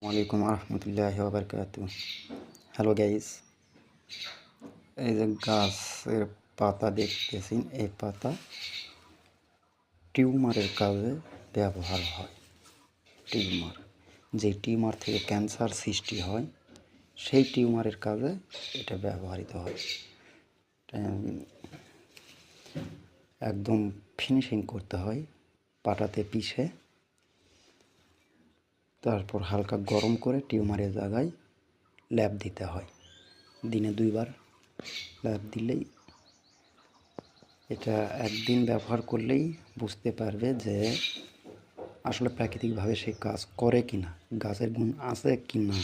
ওয়ালাইকুম রহমতুল্লাহি ওয়া বারাকাতুহু। হ্যালো গাইস, এই যে গাছের পাতা দেখতেছেন, এই পাতা টিউমারের কাজে ব্যবহার হয়। যে টিউমার থেকে ক্যান্সার সৃষ্টি হয়, সেই টিউমারের কাজে এটা ব্যবহৃত হয়। একদম ফিনিশিং করতে হয় পাটাতে পিষে, তারপর হালকা গরম করে টিউমারের জায়গায় ল্যাপ দিতে হয়। দিনে 2 বার ল্যাপ দিলেই, এটা একদিন ব্যবহার করলেই বুঝতে পারবে যে আসলে প্রাকৃতিকভাবে সে কাজ করে কি না, গাছের গুণ আছে কি না।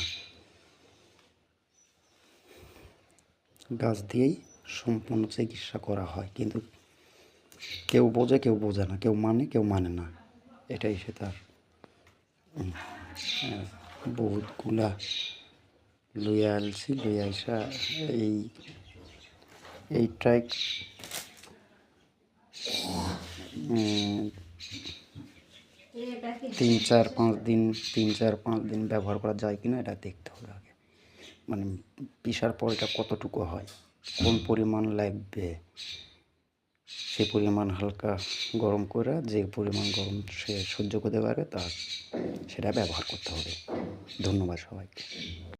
গাছ দিয়েই সম্পূর্ণ চিকিৎসা করা হয়, কিন্তু কেউ বোঝে কেউ বোঝে না, কেউ মানে না। এটাই সে তার বহুতগুলা লইয়া আলছি, লইয়া আইসা এই ট্রাইক 3-4-5 দিন ব্যবহার করা যায় কিনা এটা দেখতে হবে আগে। মানে পিষার পর এটা কতটুকু হয়, কোন পরিমাণ লাগবে, সে পরিমাণ হালকা গরম করে, যে পরিমাণ গরম সে সহ্য করতে পারবে সেটা ব্যবহার করতে হবে। ধন্যবাদ সবাইকে।